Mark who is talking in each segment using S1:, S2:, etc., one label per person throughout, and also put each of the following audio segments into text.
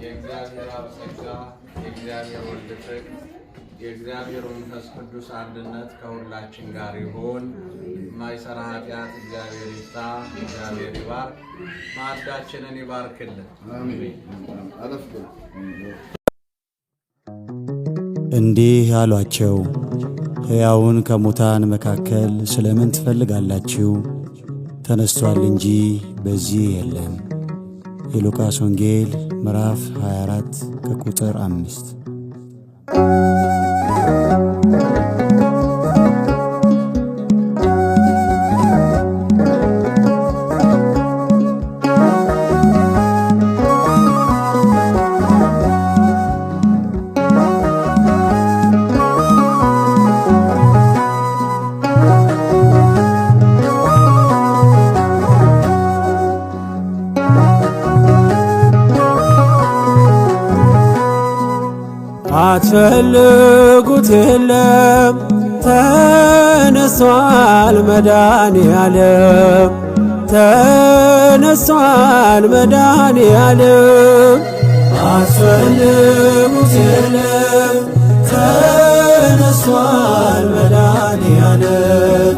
S1: የእግዚአብሔር አብ ጸጋ የእግዚአብሔር ወልድ ፍቅር የእግዚአብሔር መንፈስ ቅዱስ አንድነት ከሁላችን ጋር ይሁን። ማይሰራ ኃጢአት እግዚአብሔር ይፍታ፣ እግዚአብሔር ይባርክ፣ ማዕዳችንን ይባርክልን።
S2: እንዲህ አሏቸው፣ ሕያውን ከሙታን መካከል ስለምን ትፈልጋላችሁ? ተነስቷል እንጂ በዚህ የለም። የሉቃስ ወንጌል ምዕራፍ 24 ከቁጥር 5። አትፈልጉት የለም ተነስቷል መድኃኔዓለም፣ ተነስቷል መድኃኔዓለም። አትፈልጉት የለም ተነስቷል መድኃኔዓለም፣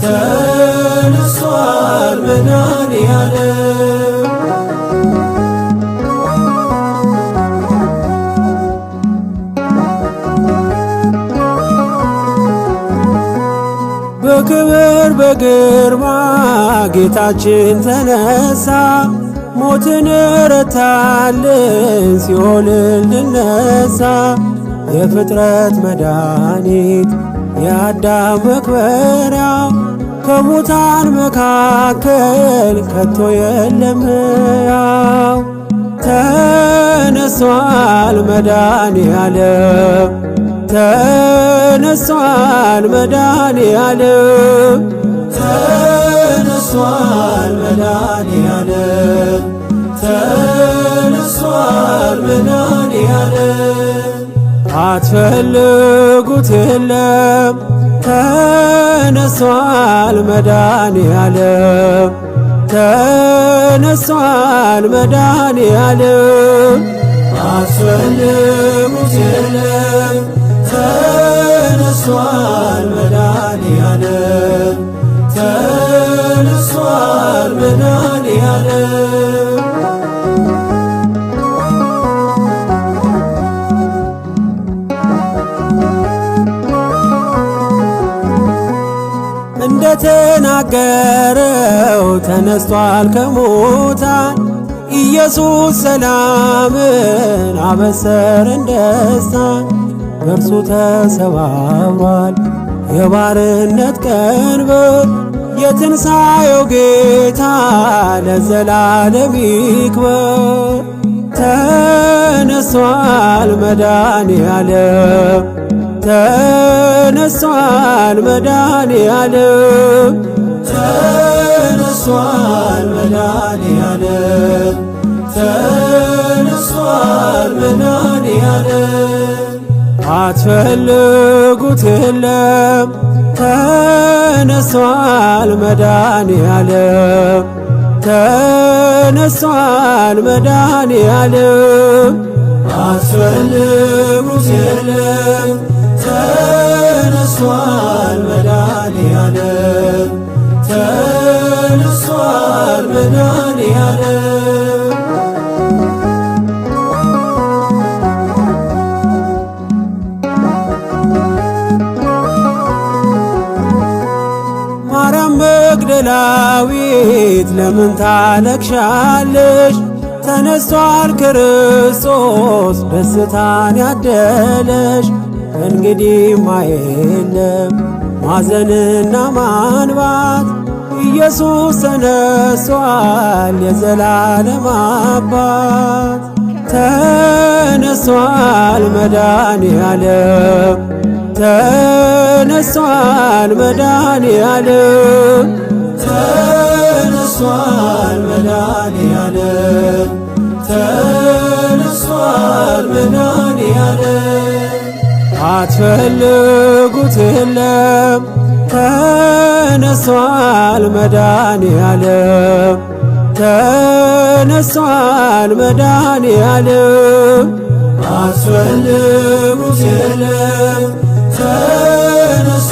S2: ተነስቷል መድኃኔዓለም። በክብር በግርማ ጌታችን ተነሳ፣ ሞትን ረታልን ሲኦልን ድል ነሣ። የፍጥረት መድኃኒት የአዳም መክበሪያ ከሙታን መካከል ከቶ የለም ሕያው። ተነስቷል መድኃኔዓለም፣ ተነስቷል መድኃኔዓለም፣ ተነስቷል መድኃኔዓለም፣ ተነስቷል መድኃኔዓለም። አትፈልጉት የለም ተነስቷል መድኃኔዓለም፣ ተነስቷል መድኃኔዓለም። አትፈልጉት የለም ተነስቷል መድኃኔዓለም፣ ተነስቷል መድኃኔዓለም። እንደተናገረው ተነስቷል ከሙታን ኢየሱስ ሰላምን አበሰረን ደስታን። በእርሱ ተሰባብሯል የባርነት ቀንበር፣ የትንሣኤው ጌታ ለዘላለም ይክበር። ተነስቷል መድኃኔዓለም፣ ተነስቷል መድኃኔዓለም፣ ተነስቷል መድኃኔዓለም፣ ተነስቷል መድኃኔዓለም። አትፈልጉት የለም ተነስቷል መድኃኔዓለም፣ ተነስቷል መድኃኔዓለም። አትፈልጉት የለም ተነስቷል መድኃኔዓለም፣ ተነስቷል መድኃኔዓለም። ማርያም መግደላዊት ለምን ታለቅሻለሽ? ተነስቷል ክርስቶስ ደስታን ያደለሽ። እንግዲህ የለም ማዘንና ማንባት፣ ኢየሱስ ተነስቷል የዘላለም አባት። ተነስቷል መድኃኔዓለም፣ ተነስቷል መድኃኔዓለም፣ ተነስቷል መድኃኔዓለም፣ ተነስቷል መድኃኔዓለም። አትፈልጉት የለም ተነስቷል መድኃኔዓለም፣ ተነሷል መድኃኔዓለም አስፈልጉት የለም ተነሷል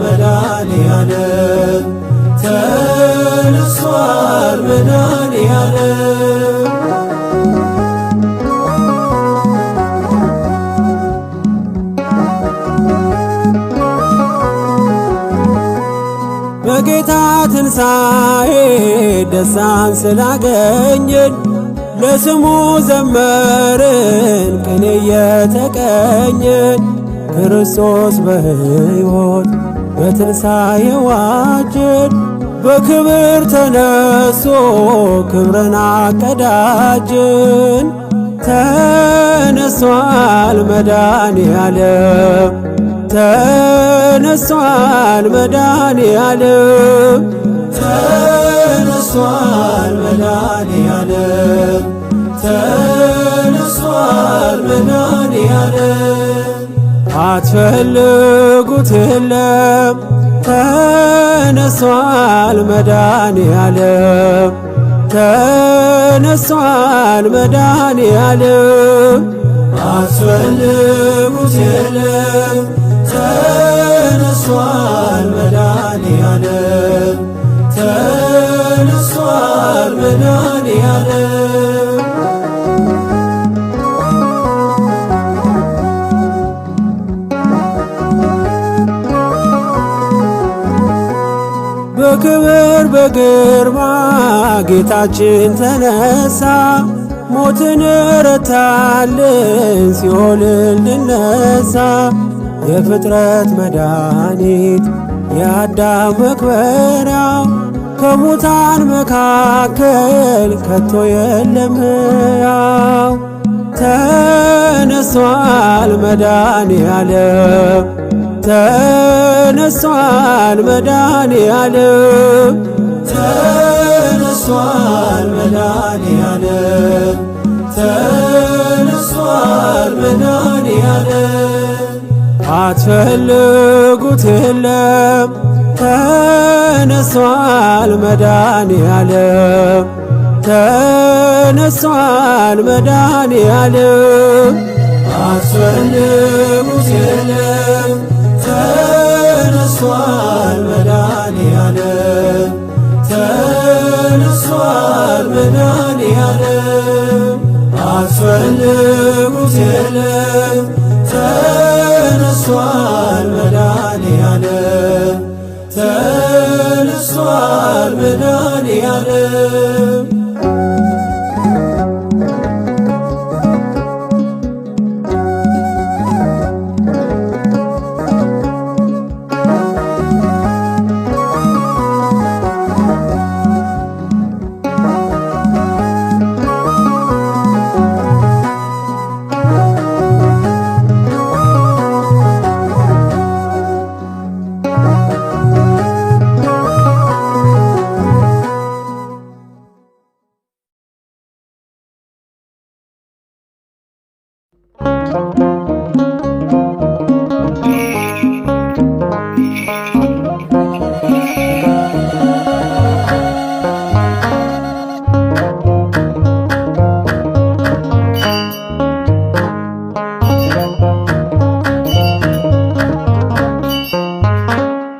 S2: መድኃኔዓለም ተነሷል መድኃኔዓለም በጌታ ትንሣኤ ደስታን ስላገኘን ለስሙ ዘመርን ቅኔ የተቀኘን ክርስቶስ በሕይወት በትንሣኤ ዋጀን በክብር ተነስቶ ክብርን አቀዳጀን ተነሷል መድኃኔዓለም ተነሷል መድኃኔዓለም ተነሷል መድኃኔዓለም ተነሷል መድኃኔዓለም አትፈልጉት የለም ተነሷል መድኃኔዓለም ተነሷል መድኃኔዓለም አትፈልጉት የለም ተነሷል መድኃኔዓለም ተነሷል መድኃኔዓለም በክብር በግርማ ጌታችን ተነሳ ሞትን ረታልን ሲኦልን ልነሳ የፍጥረት መድኃኒት የአዳም መክበሪያው ከሙታን መካከል ከቶ የለም ሕያው ተነሷል መድኃኔዓለም ተነሷል መድኃኔዓለም ተነሷል መድኃኔዓለም ተነሷል መድኃኔዓለም አትፈልጉት የለም ተነሷል መድኃኔዓለም ተነሷል መድኃኔዓለም አትፈልጉት የለም ተነሷል መድኃኔዓለም ተነሷል መድኃኔዓለም አትፈልጉት የለም ተነሷል መድኃኔዓለም ተነሷል መድኃኔዓለም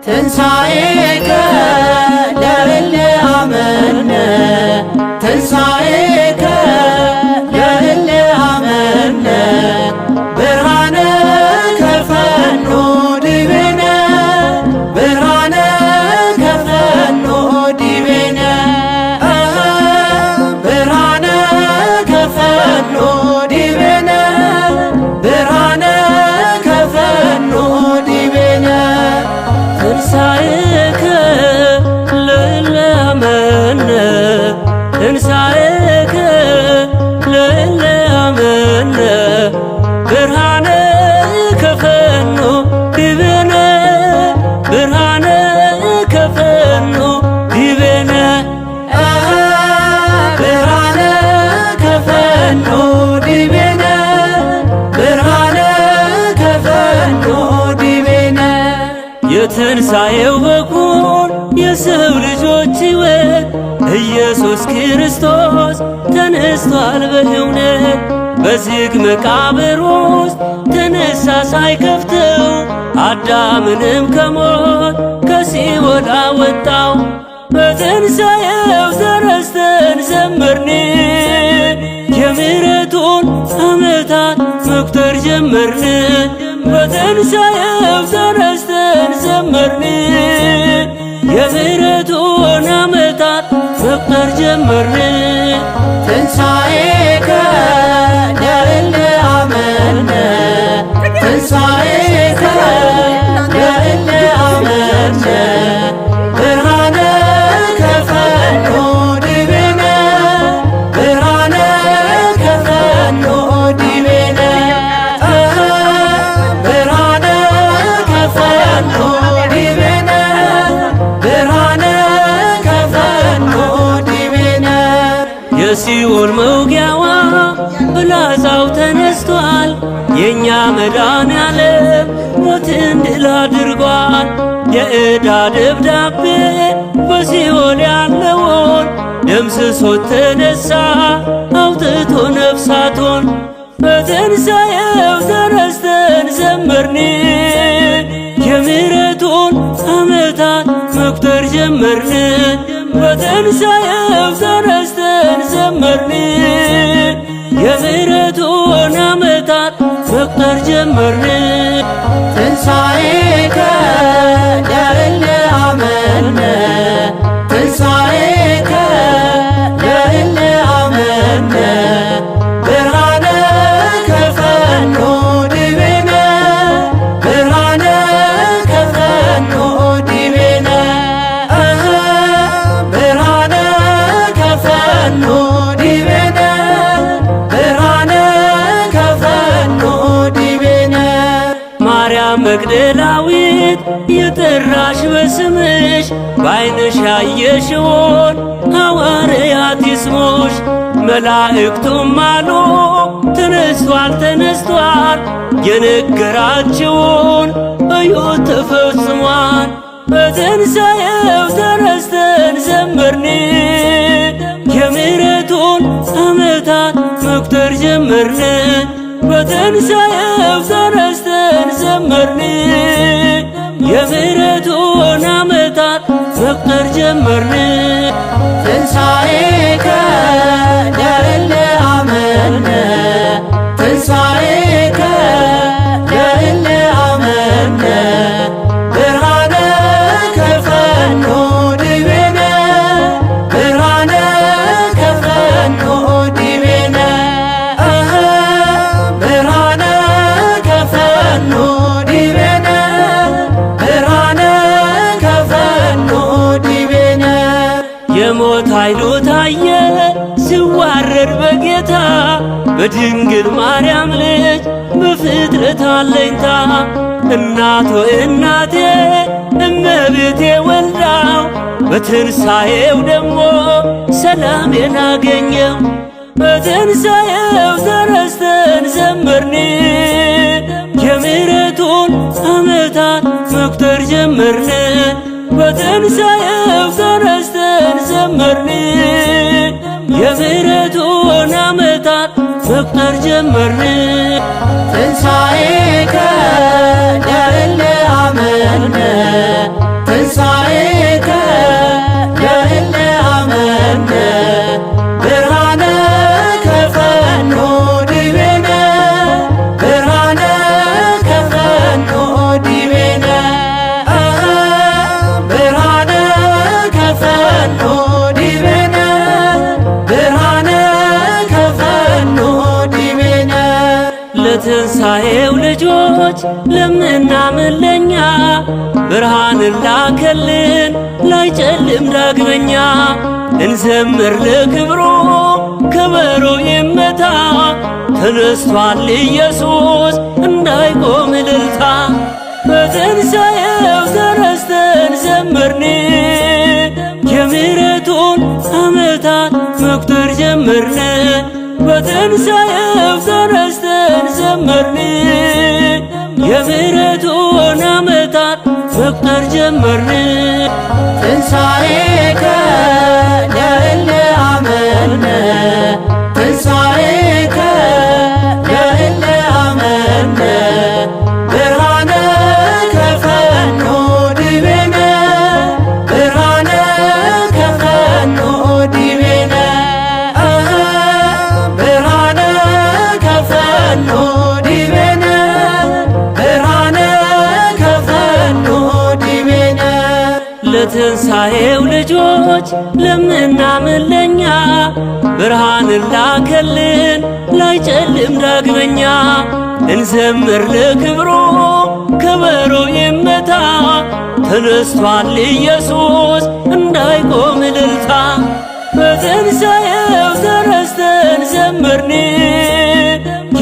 S3: ትንሣኤከ ለእለ አመነ ትንሣኤከ ለእለ አመነ ብርሃነ ከፈኖ ዲቤነ ብርሃነ ከፈኖ ዲቤነ ብርሃነ ከፈኖ ዲቤነ ብርሃነ ከፈኖ ዲቤነ ትንሣኤከ ለእለ አመነ ትንሣኤከ ለእለ አመነ ብርሃነ ከፈኖ ዲቤነ ብርሃነ ከፈኖ ዲቤነ ብርሃነ ከፈኖ ዲቤነ ብርሃነ ከፈኖ ዲቤነ የትንሣኤው በኩር የሰው ልጆች ሕይወት ኢየሱስ ክርስቶስ ተነስቷል በእውነት በዝግ መቃብር ውስጥ ተነሳ ሳይከፍተው አዳምንም ከሞት ከሲኦል አወጣው። በትንሣኤው ተነስተን ዘመርን የምሕረቱን ዓመታት መቁጠር ጀመርን። በትንሣኤው ተነስተን ዘመርን የምሕረቱን ዓመታት መቁጠር ጀመርን። ትንሣኤከ ለእለ አመነ ትንሣኤከ ለእለ አመነ ብርሃነ ከፈኖ ዲቤነ ብርሃነ ከፈኖ ዲቤነ ብርሃነ ከፈኖ ዲቤነ ብርሃነ ከፈኖ ዲቤነ የሲኦል መውጊያዋ ፍላጻው ተነስቷል። የእኛ መድኃኔዓለም ሞትን ድል አድርጓል። የዕዳ ደብዳቤ በሲኦል ያለውን ደምስሶት ተነሳ አውጥቶ ነፍሳቶን። በትንሣኤው ተነስተን ዘመርን የምሕረቱን ዓመታት መቁጠር ጀመርን። በትንሣኤው ተነስተን ዘመርን የምሕረቱን ዓመታት መቁጠር ጀመርን። ትንሣኤከ ለእለ አመነ ትንሣኤከ ለእለ አመነ ብርሃነ ከፈኖ ዲቤነ ብርሃነ ከፈኖ ዲቤነ ብርሃነ ከፈኖ ዲቤነ ብርሃነ ከፈኖ ዲቤነ ማርያም መግደላዊት የጠራሽ በስምሽ በዓይንሽ ያየሽውን ሐዋርያት ይስሙሽ። መላእክቱም አሉ ተነስቷል ተነስቷል የነገራችውን እዩት ተፈጽሟል። በትንሣኤው ተነስተን ዘመርን የምሕረቱን ዓመታት መቁጠር ጀመርን። በትንሣኤው ተነስተን ዘመርን የምሕረቱን ዓመታት መቁጠር ጀመርን። ትንሣኤከ ለእለ አመነ ትንሣኤከ ለእለ አመነ ብርሃነ ከፈኖ ዲቤነ ብርሃነ ከፈኖ ዲቤነ ብርሃነ ከፈኖ ዲቤነ ብርሃነ ከፈኖ ዲቤነ የሞት ኃይሉ ታየ ሲዋረድ በጌታ በድንግል ማርያም ልጅ በፍጥረት አለኝታ እናቶ እናቴ እመቤቴ ወልዳው በትንሣኤው ደግሞ ሰላሜን አገኘው። በትንሣኤው ተነስተን ዘመርን የምሕረቱን ዓመታት መቁጠር ጀመርን። በትንሣኤው ተነስተን ዘመርን የምሕረቱን ዓመታት መቁጠር ጀመርን። ትንሣኤከ ለእለ አመነ ትንሣኤከ ለእለ አመነ ብርሃነ ከፈኖ ዲቤነ ብርሃነ ከፈኖ ዲቤነ ብርሃነ ከፈኖ ዲቤነ ብርሃነ ከፈኖ ዲቤነ ለትንሣኤው ልጆች ለምናምን ለኛ ብርሃንን ላከልን ላይጨልም ዳግመኛ። እንዘምር ለክብሩ ከበሮ ይመታ ተነስቷል ኢየሱስ እንዳይቆም እልልታ። በትንሣኤው ተነስተን ዘመርን የምሕረቱን ዓመታት መቁጠር ጀመርን። በትንሣኤው ተነስተን ዘመርን የምሕረቱን ዓመታት መቁጠር ጀመርን።
S2: ትንሣኤከ ለእለ አመነ ትንሣኤከ ለእለ አመነ ብርሃነ ከፈኖ ዲቤነ ብርሃነ ከፈኖ ዲቤነ ብርሃነ ከፈኖ ዲቤነ ብርሃነ ከፈኖ ዲቤነ
S3: ለትንሣኤው ልጆች ለምናምን ለኛ ብርሃንን ላከልን ላይጨልም ዳግመኛ። እንዘምር ለክብሩ ከበሮ ይመታ ተነስቷል ኢየሱስ እንዳይቆም እልልታ። በትንሣኤው ተረስተን ዘመርን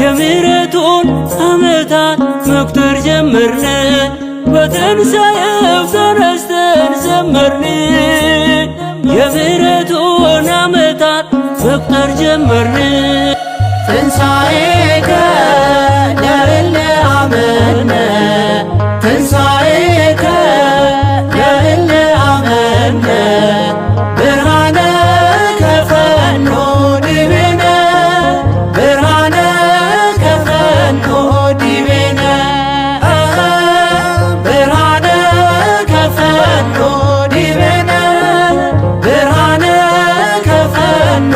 S3: የምሕረቱን ዓመታት መቁጠር ጀመርን። በትንሣኤው ተነስተን ዘመርን የምሕረቱን ዓመታት መቁጠር ጀመርን።
S2: ትንሣኤከ ለእለ አመነ ትንሣኤከ ለእለ አመነ ብርሃነ ከፈኖ ዲቤነ ብርሃነ ከፈኖ ዲቤነ ብርሃነ ከፈኖ ዲቤነ ብርሃነ ከፈኖ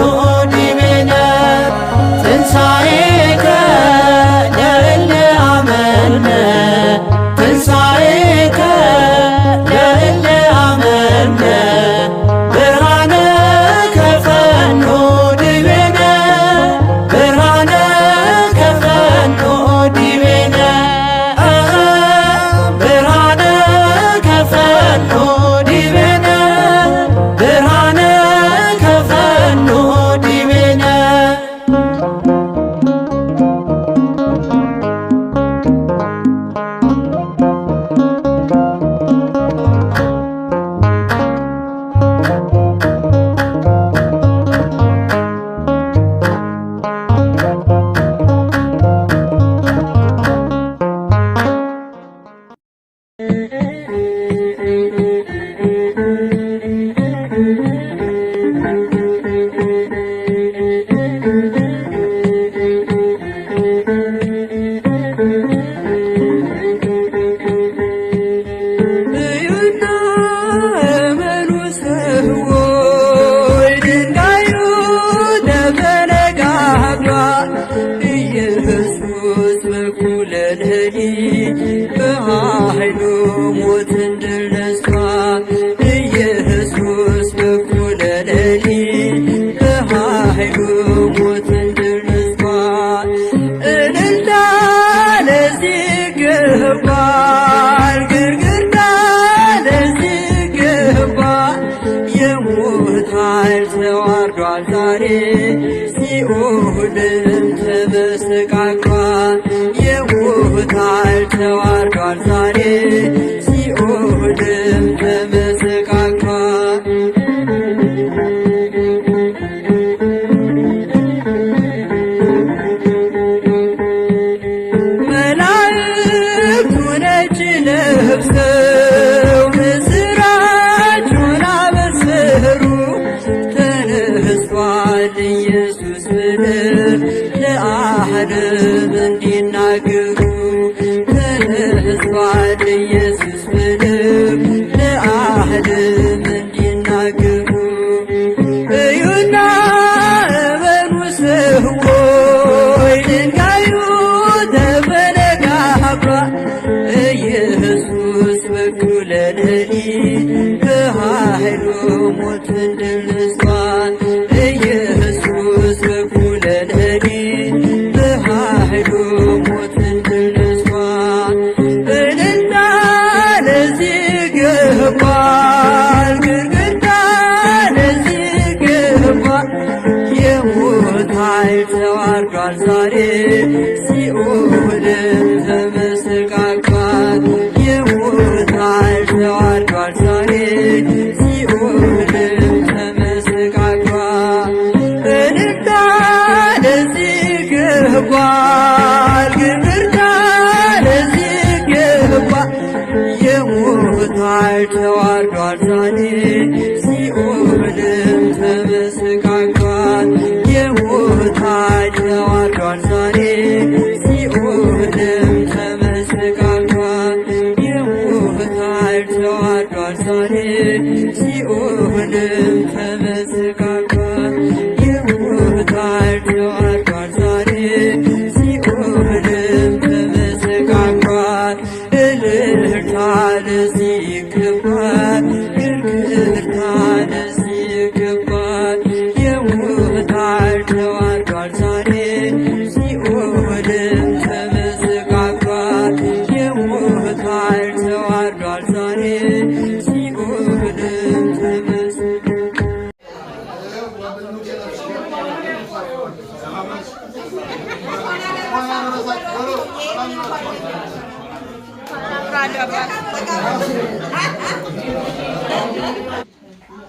S2: ዲቤነ ትንሣኤከ ለእለ አመነ ትንሣኤከ ለእለ አመነ ብርሃነ ከፈኖ ዲቤነ ብርሃነ ከፈኖ ዲቤነ ብርሃነ ከፈኖ ዲቤነ ብርሃነ ከፈኖ ዲቤነ እዩና እመኑ ሰዎች ድንጋዩ ተፈነቃቅሏል። ኢየሱስ በኩለ ሌሊት በኃይሉ ሞትን ድል ነሥቷል። ኢየሱስ በኩለ ሌሊት በኃይሉ ሞትን ድል ነሥቷል። እልልታ ለዚህ ይገባል ግርግርታ ለዚህ ይገባል። የሞት ኃይል ተዋርዷል ዛሬ ሲኦልም ተመሰቃቅሏል። የሞት ኃይል ተዋርዷል ዛሬ ሲኦልም ተመሰቃቅሏል። መላእክቱ ነጭ ለብሰው ምስራቹን አበሰሩ። ተነስቷል ኢየሱስ ብለው ለዓለም እንዲናገሩ ተነስቷል ኢየሱስ ብለው ለዓለም እንዲናገሩ እዩና እመኑ ሰዎች ድንጋዩ ተፈነቃቅሏል። ኢየሱስ በኩለ ሌሊት በኃይሉ ሞትን ድል ነሥቷል። ኢየሱስ በኩለ ሌሊት በኃይሉ ሞትን ድል ነሥቷል። እልልታ ለዚህ ይገባል ግርግርታ ለዚህ ይገባል። የሞት ኃይል ተዋርዷል ዛሬ ሲኦልም ተመሰቃቅሏል። የሞት ኃይል ተዋርዷል ዛሬ ሲኦልም ተመሰቃቅሏል። እልልታ ለዚህ ይገባል ግርግርታ ለዚህ ይገባል። የሞት ኃይል ተዋርዷል ዛሬ ሲኦልም ተመሰቃቅሏል። የሞት ኃይል ተዋርዷል ዛሬ ሲኦልም ተመሰቃቅሏል። የሞት ኃይል ተዋርዷል ዛሬ ሲኦልም ተመሰቃቅሏል። የሞት ኃይል ተዋርዷል ዛሬ ሲኦልም ተመሰቃቅሏል። እልልታ ለዚህ ይገባል፣ ግርግርታ ለዚህ ይገባል። የሞት ኃይል ተዋርዷል ዛሬ ሲኦልም ተመሰቃቅሏል። የሞት ኃይል ተዋርዷል ዛሬ ሲኦልም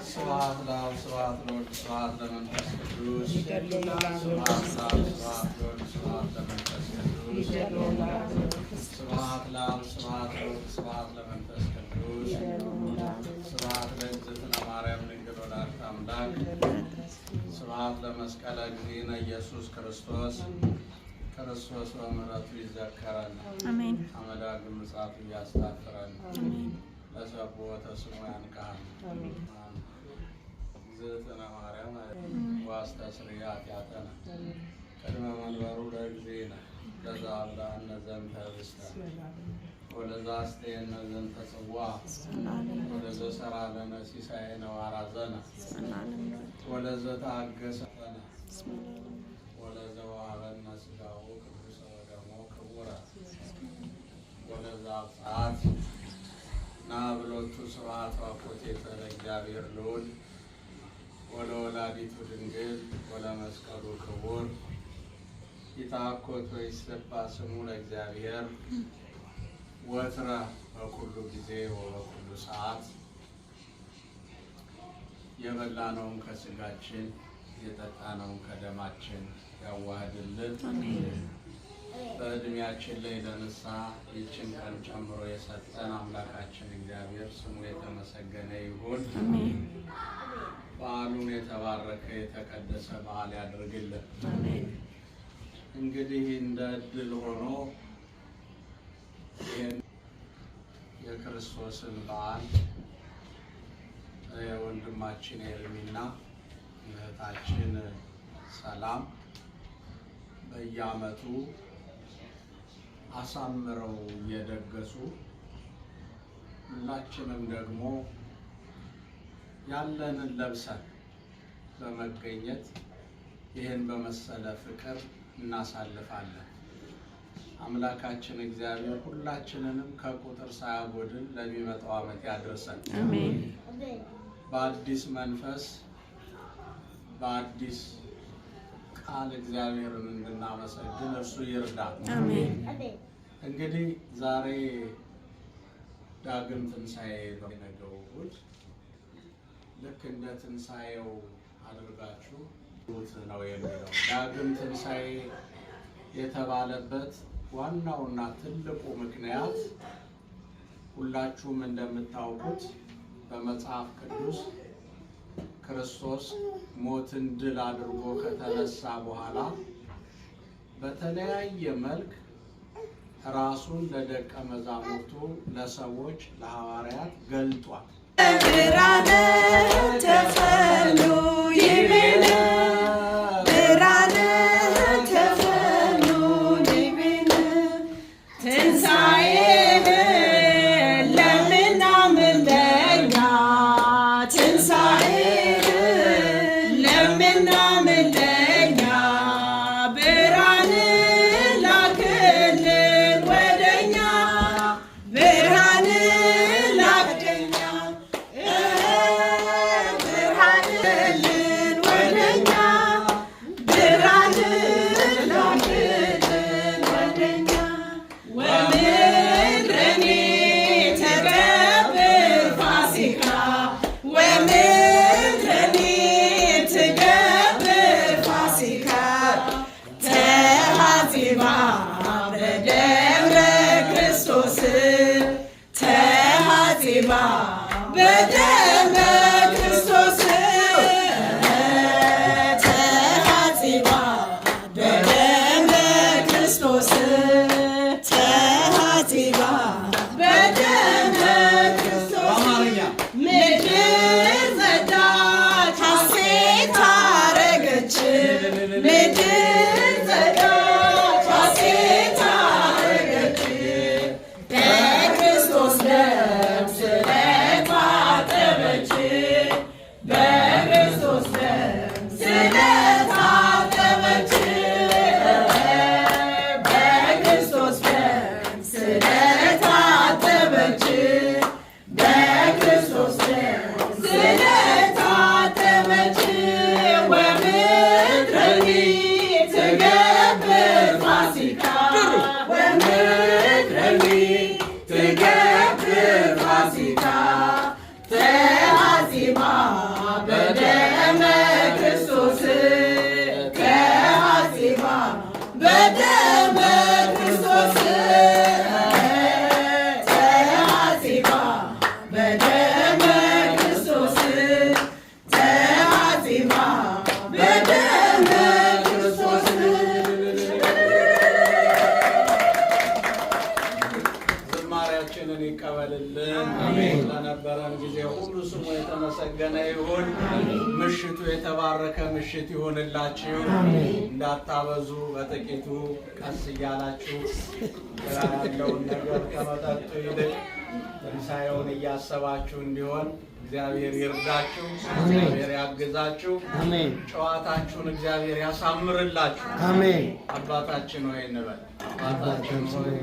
S1: ስብሐት ለአብ ስብሐት ለወልድ ስብሐት ለመንፈስ ቅዱስ ስብሐት ለአብ ስብሐት ለወልድ ስብሐት ለመንፈስ ቅዱስ ስብሐት ለአብ ስብሐት ለወልድ ስብሐት ለመንፈስ ቅዱስ ስብሐት ለእግዝእትነ ማርያም ድንግል ወላዲተ አምላክ ስብሐት ለመስቀለ እግዚእነ ኢየሱስ ክርስቶስ ክርስቶስ በምሕረቱ ይዘከረን አመዳግም ምጽአቱ እያስታፍረን ለሰብሖተ ስሙ ያንቃን እግዝእትነ ማርያም ወአስተስርይ ኃጢአተነ ቅድመ መንበሩ ለእግዚእነ ለዘአብልዐነ ዘንተ ኅብስተ ወለዘአስተየነ ዘንተ ጽዋዐ ወለዘሠርዐ ለነ ሲሳየነ ወአራዘነ ወለዘተአገሠ ለነ ወለዘወሀበነ ሥጋሁ ቅዱሰ ወደሙ ክቡረ ወለዘአብጽሐት ናብሎቱ ስብሐት ወአኮቴተ ለእግዚአብሔር ልዑል ወለወላዲቱ ድንግል ወለመስቀሉ ክቡር ይትሐኮት ወይሴባ ስሙ ለእግዚአብሔር ወትረ በኩሉ ጊዜ ወበኩሉ ሰዓት። የበላነውን ከሥጋችን የጠጣነውን ከደማችን ያዋህድልን። በዕድሜያችን ላይ ለንስሐ ይችን ቀን ጨምሮ የሰጠን አምላካችን እግዚአብሔር ስሙ የተመሰገነ ይሁን። በዓሉን የተባረከ የተቀደሰ በዓል ያድርግልን። እንግዲህ እንደ ዕድል ሆኖ ይህን የክርስቶስን በዓል የወንድማችን ኤርሚና እህታችን ሰላም በየዓመቱ አሳምረው እየደገሱ ሁላችንም ደግሞ ያለንን ለብሰን በመገኘት ይህን በመሰለ ፍቅር እናሳልፋለን። አምላካችን እግዚአብሔር ሁላችንንም ከቁጥር ሳያጎድል ለሚመጣው ዓመት ያድርሰን። አሜን። በአዲስ መንፈስ በአዲስ ቃል እግዚአብሔርን እንድናመሰግን እርሱ ይርዳል። አሜን። እንግዲህ ዛሬ ዳግም ትንሣኤ በነገው እሑድ ልክ እንደ ትንሣኤው አድርጋችሁ ነው የሚለው። ዳግም ትንሣኤ የተባለበት ዋናውና ትልቁ ምክንያት ሁላችሁም እንደምታውቁት በመጽሐፍ ቅዱስ ክርስቶስ ሞትን ድል አድርጎ ከተነሳ በኋላ በተለያየ መልክ ራሱን ለደቀ መዛሙርቱ ለሰዎች ለሐዋርያት ገልጧል።
S4: ብርሃነ ተፈኑ ይቤነ ብርሃነ ተፈኑ ይቤነ ትንሣኤ ለምናምን ለኛ ትንሣኤ ለምናምን ለኛ ብርሃን ላክልን ወደኛ ብርሃን ላክደኛ ብርሃን ልን ወደኛ ብርሃን ላክልን ወደኛ ወምድረኒ ተገብር ፋሲካ ወምድረኒ ትገብር ፋሲካ ተሐጺባ በደብረ ክርስቶስ ተሐጺባ ተሐጺባ በደመ ክርስቶስ ተሐጺባ በደመ ክርስቶስ ተሐጺባ በደመ ክርስቶስ ምድር ጸዳች ሐሴት አረገች ምድር ጸዳች ሐሴት አረገች በክርስቶስ ደም ስለታጠበች በክርስቶስ ደም ስለታጠበች በክርስቶስ ደም ስለታጠበች በክርስቶስ ደም ስለታጠበች ወምድረኒ ትገብር ፋሲካ ወምድረኒ ትገብር ፋሲካ ተሐጺባ በደመ ክርስቶስ ተሐጺባ በደመ ክርስቶስ ተሐጺባ በደመ ክርስቶስ ተሐጺባ በደመ ክርስቶስ
S1: ዝማሬያችንን ይቀበልልን። ለነበረን ጊዜ ሁሉ ስሙ የተመሰገነ ይሁን። ምሽቱ የተባረከ ምሽት ይሁንላችሁ። እንዳታበዙ፣ በጥቂቱ ቀስ እያላችሁ ያለውን ነገር ከመጠጡ ይልቅ ትንሣኤውን እያሰባችሁ እንዲሆን እግዚአብሔር ይርዳችሁ፣ እግዚአብሔር ያግዛችሁ፣ ጨዋታችሁን እግዚአብሔር ያሳምርላችሁ። አባታችን ሆይ እንበል። አባታችን ሆይ